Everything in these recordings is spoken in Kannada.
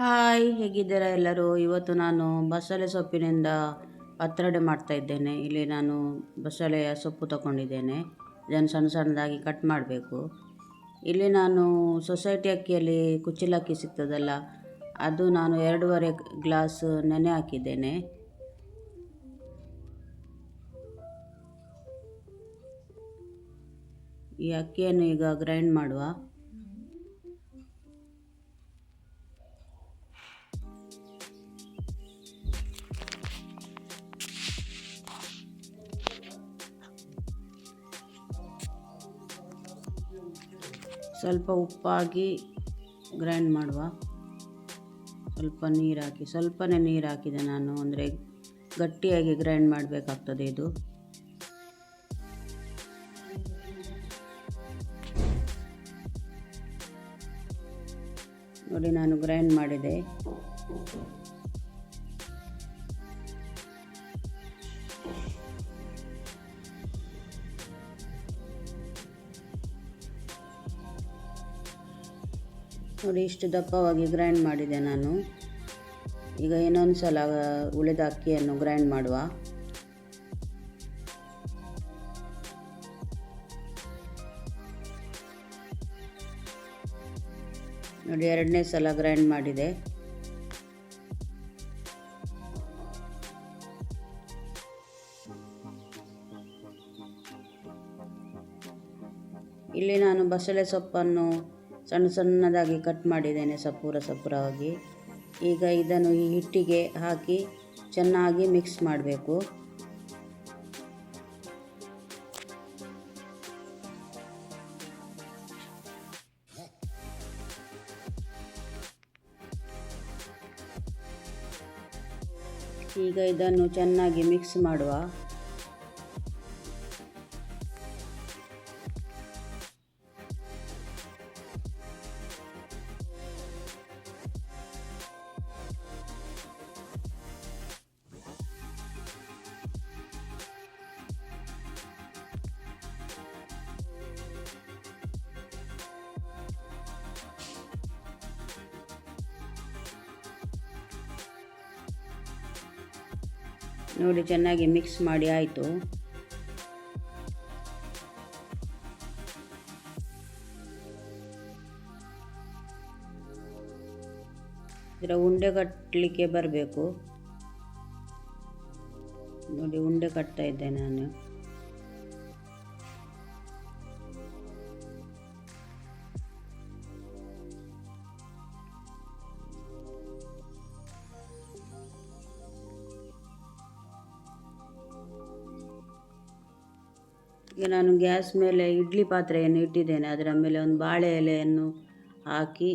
ಹಾಯ್, ಹೇಗಿದ್ದೀರಾ ಎಲ್ಲರೂ? ಇವತ್ತು ನಾನು ಬಸಳೆ ಸೊಪ್ಪಿನಿಂದ ಪತ್ರೊಡೆ ಮಾಡ್ತಾ ಇದ್ದೇನೆ. ಇಲ್ಲಿ ನಾನು ಬಸಳೆಯ ಸೊಪ್ಪು ತಗೊಂಡಿದ್ದೇನೆ. ಇದನ್ನು ಸಣ್ಣ ಸಣ್ಣದಾಗಿ ಕಟ್ ಮಾಡಬೇಕು. ಇಲ್ಲಿ ನಾನು ಸೊಸೈಟಿ ಅಕ್ಕಿಯಲ್ಲಿ ಕುಚ್ಚಿಲಕ್ಕಿ ಸಿಗ್ತದಲ್ಲ, ಅದು ನಾನು 2.5 ಗ್ಲಾಸ್ ನೆನೆ ಹಾಕಿದ್ದೇನೆ. ಈ ಅಕ್ಕಿಯನ್ನು ಈಗ ಗ್ರೈಂಡ್ ಮಾಡುವ. ಸ್ವಲ್ಪ ಉಪ್ಪಾಗಿ ಗ್ರೈಂಡ್ ಮಾಡುವ. ಸ್ವಲ್ಪ ನೀರು ಹಾಕಿ, ಸ್ವಲ್ಪನೇ ನೀರು ಹಾಕಿದೆ ನಾನು, ಅಂದರೆ ಗಟ್ಟಿಯಾಗಿ ಗ್ರೈಂಡ್ ಮಾಡಬೇಕಾಗ್ತದೆ ಇದು. ನೋಡಿ, ನಾನು ಗ್ರೈಂಡ್ ಮಾಡಿದೆ. ನೋಡಿ, ಇಷ್ಟು ದಪ್ಪವಾಗಿ ಗ್ರೈಂಡ್ ಮಾಡಿದೆ ನಾನು. ಈಗ ಇನ್ನೊಂದು ಸಲ ಉಳಿದ ಅಕ್ಕಿಯನ್ನು ಗ್ರೈಂಡ್ ಮಾಡುವ. ನೋಡಿ, 2ನೇ ಸಲ ಗ್ರೈಂಡ್ ಮಾಡಿದೆ. ಇಲ್ಲಿ ನಾನು ಬಸಳೆ ಸೊಪ್ಪನ್ನು ಸಣ್ಣ ಸಣ್ಣದಾಗಿ ಕಟ್ ಮಾಡಿದ್ದೇನೆ, ಸಪೂರವಾಗಿ. ಈಗ ಇದನ್ನು ಈ ಹಿಟ್ಟಿಗೆ ಹಾಕಿ ಚೆನ್ನಾಗಿ ಮಿಕ್ಸ್ ಮಾಡಬೇಕು. ಈಗ ಇದನ್ನು ಚೆನ್ನಾಗಿ ಮಿಕ್ಸ್ ಮಾಡುವ. ನೋಡಿ, ಚೆನ್ನಾಗಿ ಮಿಕ್ಸ್ ಮಾಡಿ ಆಯಿತು. ಇದರ ಉಂಡೆ ಕಟ್ಟಲಿಕ್ಕೆ ಬರಬೇಕು. ನೋಡಿ, ಉಂಡೆ ಕಟ್ತಾ ಇದ್ದೆ ನಾನು. ಈಗ ನಾನು ಗ್ಯಾಸ್ ಮೇಲೆ ಇಡ್ಲಿ ಪಾತ್ರೆಯನ್ನು ಇಟ್ಟಿದ್ದೇನೆ. ಅದರ ಮೇಲೆ ಒಂದು ಬಾಳೆ ಎಲೆಯನ್ನು ಹಾಕಿ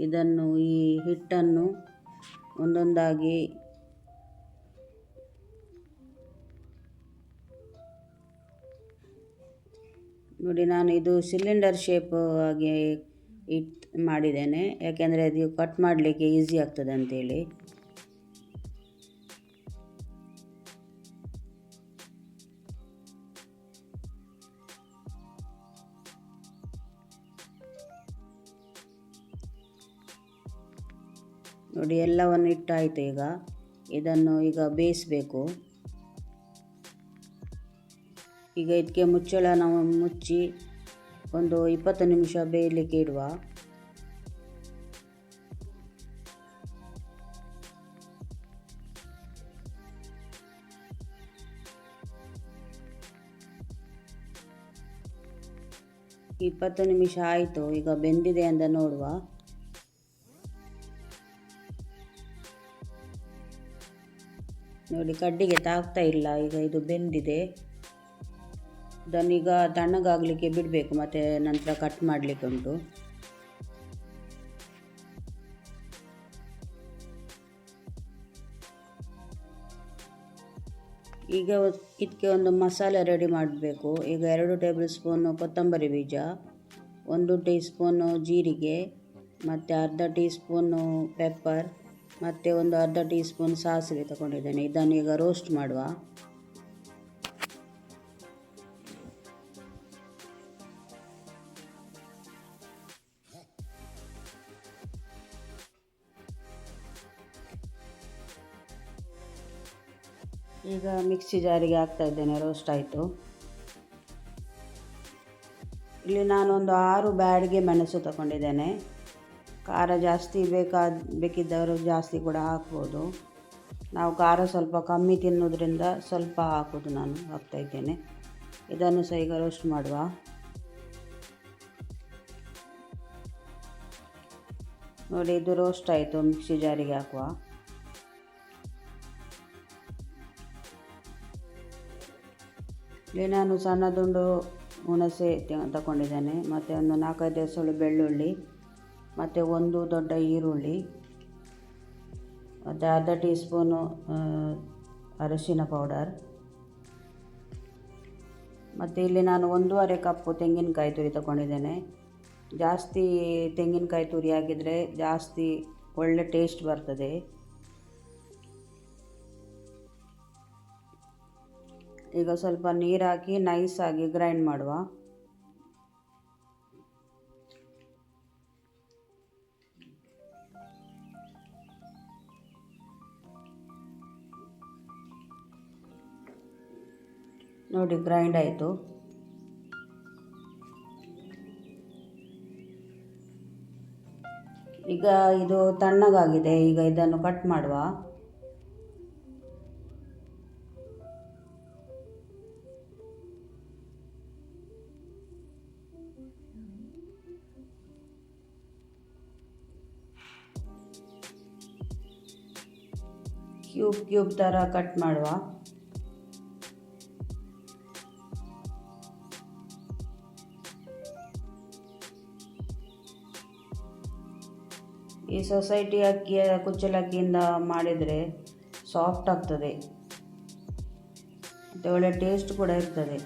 ಇದನ್ನು, ಈ ಹಿಟ್ಟನ್ನು ಒಂದೊಂದಾಗಿ ನೋಡಿ, ನಾನು ಇದು ಸಿಲಿಂಡರ್ ಶೇಪ್ ಆಗಿ ಮಾಡಿದ್ದೇನೆ, ಯಾಕೆಂದರೆ ಅದು ಕಟ್ ಮಾಡಲಿಕ್ಕೆ ಈಸಿ ಆಗ್ತದೆ ಅಂತೇಳಿ. ನೋಡಿ, ಎಲ್ಲವನ್ನು ಇಟ್ಟಾಯಿತು. ಈಗ ಇದನ್ನು ಬೇಯಿಸಬೇಕು. ಈಗ ಇದಕ್ಕೆ ಮುಚ್ಚಳ ನಾವು ಮುಚ್ಚಿ ಒಂದು 20 ನಿಮಿಷ ಬೇಯಲಿಕ್ಕೆ ಇಡುವ. ಇಪ್ಪತ್ತು ನಿಮಿಷ ಆಯಿತು. ಈಗ ಬೆಂದಿದೆ ಅಂತ ನೋಡುವ. ನೋಡಿ, ಕಡ್ಡಿಗೆ ತಾಗ್ತಾ ಇಲ್ಲ. ಈಗ ಇದು ಬೆಂದಿದೆ. ಇದನ್ನೀಗ ತಣ್ಣಗಾಗಲಿಕ್ಕೆ ಬಿಡಬೇಕು, ಮತ್ತು ನಂತರ ಕಟ್ ಮಾಡಲಿಕ್ಕೆ ಉಂಟು. ಈಗ ಇದಕ್ಕೆ ಒಂದು ಮಸಾಲೆ ರೆಡಿ ಮಾಡಬೇಕು. ಈಗ 2 ಟೇಬಲ್ ಸ್ಪೂನು ಕೊತ್ತಂಬರಿ ಬೀಜ, 1 ಟೀ ಸ್ಪೂನು ಜೀರಿಗೆ, ಮತ್ತು ಅರ್ಧ ಟೀ ಸ್ಪೂನು ಪೆಪ್ಪರ್, ಮತ್ತು ಒಂದು ಅರ್ಧ ಟೀ ಸ್ಪೂನ್ ಸಾಸಿವೆ ತಗೊಂಡಿದ್ದೇನೆ. ಇದನ್ನು ಈಗ ರೋಸ್ಟ್ ಮಾಡುವ. ಈಗ ಮಿಕ್ಸಿ ಜಾರಿಗೆ ಹಾಕ್ತಾ ಇದ್ದೇನೆ. ರೋಸ್ಟ್ ಆಯಿತು. ಇಲ್ಲಿ ನಾನೊಂದು 6 ಬ್ಯಾಡಿಗೆ ಮೆಣಸು ತಗೊಂಡಿದ್ದೇನೆ. ಖಾರ ಜಾಸ್ತಿ ಬೇಕಿದ್ದವರು ಜಾಸ್ತಿ ಕೂಡ ಹಾಕ್ಬೋದು. ನಾವು ಖಾರ ಸ್ವಲ್ಪ ಕಮ್ಮಿ ತಿನ್ನೋದ್ರಿಂದ ಸ್ವಲ್ಪ ಹಾಕೋದು, ನಾನು ಹಾಕ್ತಾ ಇದ್ದೇನೆ. ಇದನ್ನು ಸಹ ಈಗ ರೋಸ್ಟ್ ಮಾಡುವ. ನೋಡಿ, ಇದು ರೋಸ್ಟ್ ಆಯಿತು. ಮಿಕ್ಸಿ ಜಾರಿಗೆ ಹಾಕುವ. ಇಲ್ಲಿ ನಾನು ಸಣ್ಣ ತುಂಡು ಹುಣಸೆ ತಗೊಂಡಿದ್ದೇನೆ, ಮತ್ತು ಒಂದು 4-5 ಎಸಳು ಬೆಳ್ಳುಳ್ಳಿ, ಮತ್ತು ಒಂದು ದೊಡ್ಡ ಈರುಳ್ಳಿ, ಮತ್ತು ಅರ್ಧ ಟೀ ಸ್ಪೂನು ಅರಿಶಿನ ಪೌಡರ್, ಮತ್ತು ಇಲ್ಲಿ ನಾನು 1.5 ಕಪ್ಪು ತೆಂಗಿನಕಾಯಿ ತುರಿ ತಗೊಂಡಿದ್ದೇನೆ. ಜಾಸ್ತಿ ತೆಂಗಿನಕಾಯಿ ತುರಿ ಹಾಕಿದರೆ ಜಾಸ್ತಿ ಒಳ್ಳೆ ಟೇಸ್ಟ್ ಬರ್ತದೆ. ಈಗ ಸ್ವಲ್ಪ ನೀರು ಹಾಕಿ ನೈಸಾಗಿ ಗ್ರೈಂಡ್ ಮಾಡುವ. ನೋಡಿ, ಗ್ರೈಂಡ್ ಆಯಿತು. ಈಗ ಇದು ತಣ್ಣಗಾಗಿದೆ. ಈಗ ಇದನ್ನು ಕಟ್ ಮಾಡುವ. ಕ್ಯೂಬ್ ಥರ ಕಟ್ ಮಾಡುವ. ಈ ಸೊಸೈಟಿ ಅಕ್ಕಿಯ ಕುಚ್ಚಲಕ್ಕಿಯಿಂದ ಮಾಡಿದರೆ ಸಾಫ್ಟ್ ಆಗ್ತದೆ, ಮತ್ತು ಒಳ್ಳೆ ಟೇಸ್ಟ್ ಕೂಡ ಇರ್ತದೆ.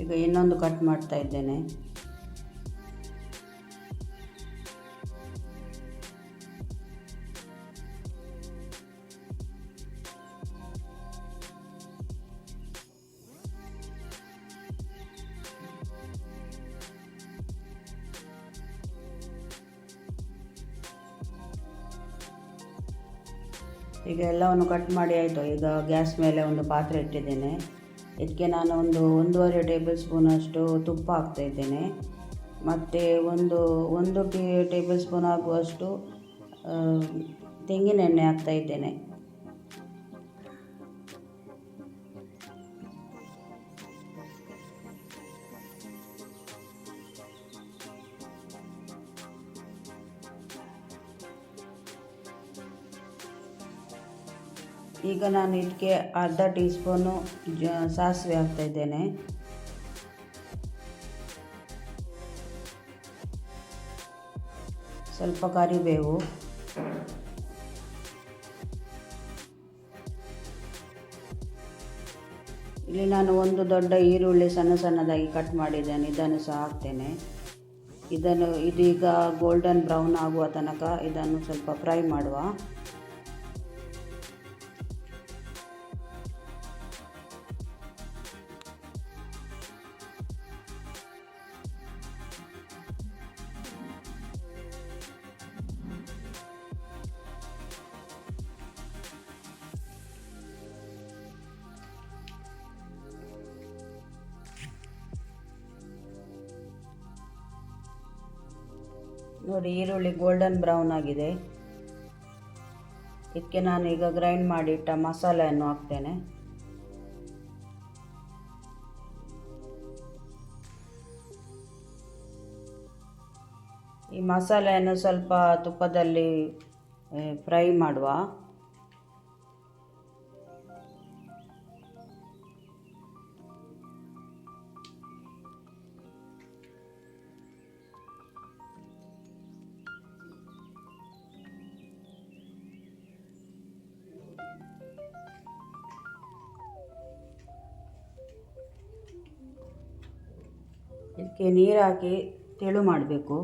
ಈಗ ಇನ್ನೊಂದು ಕಟ್ ಮಾಡ್ತಾ ಇದ್ದೇನೆ. ಈಗ ಎಲ್ಲವನ್ನು ಕಟ್ ಮಾಡಿ ಆಯಿತು. ಈಗ ಗ್ಯಾಸ್ ಮೇಲೆ ಒಂದು ಪಾತ್ರೆ ಇಟ್ಟಿದ್ದೇನೆ. ಇದಕ್ಕೆ ನಾನು ಒಂದು 1.5 ಟೇಬಲ್ ಸ್ಪೂನಷ್ಟು ತುಪ್ಪ ಹಾಕ್ತಾ ಇದ್ದೇನೆ, ಮತ್ತು ಒಂದು ಟೇಬಲ್ ಸ್ಪೂನ್ ಆಗುವಷ್ಟು ತೆಂಗಿನೆಣ್ಣೆ ಹಾಕ್ತಾ ಇದ್ದೇನೆ. ಈಗ ನಾನು ಇದಕ್ಕೆ ಅರ್ಧ ಟೀ ಸ್ಪೂನು ಸಾಸಿವೆ ಹಾಕ್ತಾ ಇದ್ದೇನೆ. ಸ್ವಲ್ಪ ಕರಿಬೇವು, ಇಲ್ಲಿ ನಾನು ಒಂದು ದೊಡ್ಡ ಈರುಳ್ಳಿ ಸಣ್ಣದಾಗಿ ಕಟ್ ಮಾಡಿದ್ದೇನೆ. ಇದನ್ನು ಸಹ ಹಾಕ್ತೇನೆ. ಇದೀಗ ಗೋಲ್ಡನ್ ಬ್ರೌನ್ ಆಗುವ ತನಕ ಇದನ್ನು ಸ್ವಲ್ಪ ಫ್ರೈ ಮಾಡುವ. ನೋಡಿ, ಈರುಳ್ಳಿ ಗೋಲ್ಡನ್ ಬ್ರೌನ್ ಆಗಿದೆ. ಇದಕ್ಕೆ ನಾನು ಈಗ ಗ್ರೈಂಡ್ ಮಾಡಿ ಇಟ್ಟ ಮಸಾಲೆಯನ್ನು ಹಾಕ್ತೇನೆ. ಈ ಮಸಾಲೆಯನ್ನು ಸ್ವಲ್ಪ ತುಪ್ಪದಲ್ಲಿ ಫ್ರೈ ಮಾಡುವ. ಇದಕ್ಕೆ ನೀರು ಹಾಕಿ ತೆಳು ಮಾಡಬೇಕು.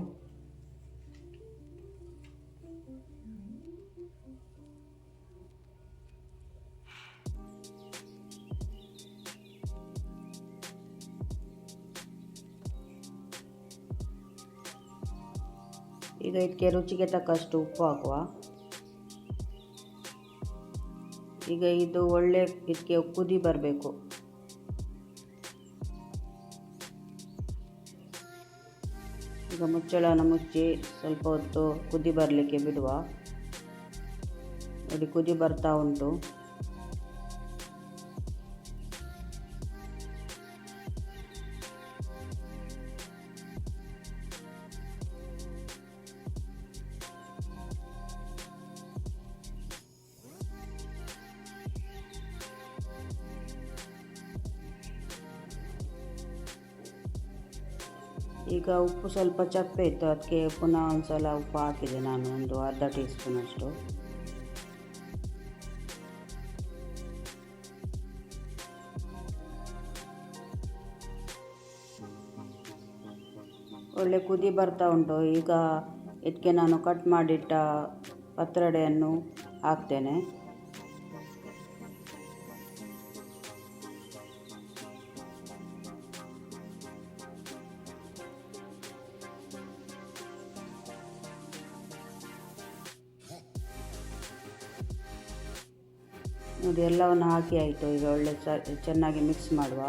ಈಗ ಇದಕ್ಕೆ ರುಚಿಗೆ ತಕ್ಕಷ್ಟು ಉಪ್ಪು ಹಾಕುವ. ಈಗ ಇದು ಒಳ್ಳೆ ಇದಕ್ಕೆ ಕುದಿ ಬರಬೇಕು. ಈಗ ಮುಚ್ಚಳನ ಮುಚ್ಚಿ ಸ್ವಲ್ಪ ಹೊತ್ತು ಕುದಿ ಬರಲಿಕ್ಕೆ ಬಿಡುವ. ನೋಡಿ ಕುದಿ ಬರ್ತಾ ಉಂಟು. ಈಗ ಉಪ್ಪು ಸ್ವಲ್ಪ ಚಪ್ಪೆ ಇತ್ತು, ಅದಕ್ಕೆ ಪುನಃ ಒಂದು ಸಲ ಉಪ್ಪು ಹಾಕಿದೆ ನಾನು, ಒಂದು ಅರ್ಧ ಟೀ ಸ್ಪೂನಷ್ಟು. ಒಳ್ಳೆ ಕುದಿ ಬರ್ತಾ ಉಂಟು. ಈಗ ಇದಕ್ಕೆ ನಾನು ಕಟ್ ಮಾಡಿಟ್ಟ ಪತ್ರೊಡೆಯನ್ನು ಹಾಕ್ತೇನೆ. ನೋಡಿ ಎಲ್ಲವನ್ನು ಹಾಕಿ ಆಯಿತು. ಈಗ ಒಳ್ಳೆ ಚೆನ್ನಾಗಿ ಮಿಕ್ಸ್ ಮಾಡುವ.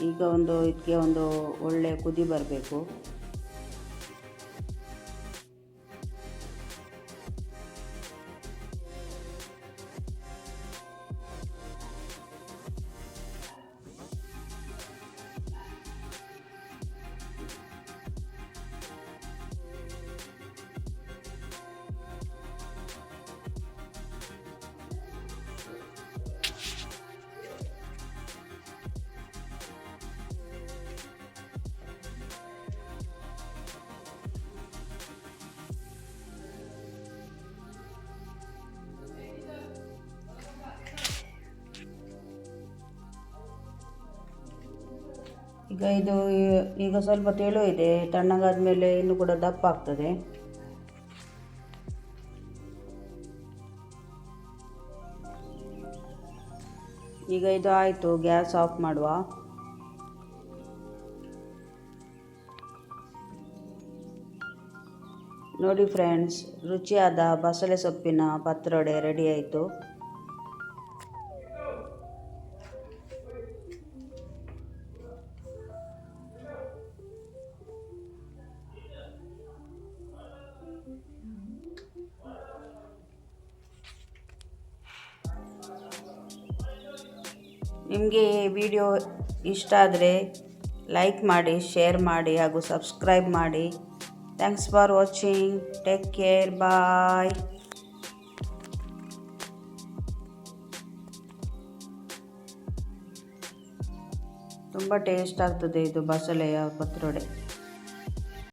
ಈಗ ಇದಕ್ಕೆ ಒಂದು ಒಳ್ಳೆ ಕುದಿ ಬರಬೇಕು. ಈಗ ಸ್ವಲ್ಪ ತೆಳು ಇದೆ, ತಣ್ಣಗಾದ ಮೇಲೆ ಇನ್ನೂ ಕೂಡ ದಪ್ಪ ಆಗ್ತದೆ. ಈಗ ಇದು ಆಯಿತು, ಗ್ಯಾಸ್ ಆಫ್ ಮಾಡುವ. ನೋಡಿ ಫ್ರೆಂಡ್ಸ್, ರುಚಿಯಾದ ಬಸಳೆ ಸೊಪ್ಪಿನ ಪತ್ರೊಡೆ ರೆಡಿ ಆಯಿತು. ನಿಮಗೆ ಈ ವಿಡಿಯೋ ಇಷ್ಟ ಆದರೆ ಲೈಕ್ ಮಾಡಿ, ಶೇರ್ ಮಾಡಿ ಹಾಗೂ ಸಬ್ಸ್ಕ್ರೈಬ್ ಮಾಡಿ. Thanks for watching. Take care. Bye. ತುಂಬ ಟೇಸ್ಟ್ ಆಗ್ತದೆ ಇದು ಬಸಳೆಯ ಪತ್ರೊಡೆ.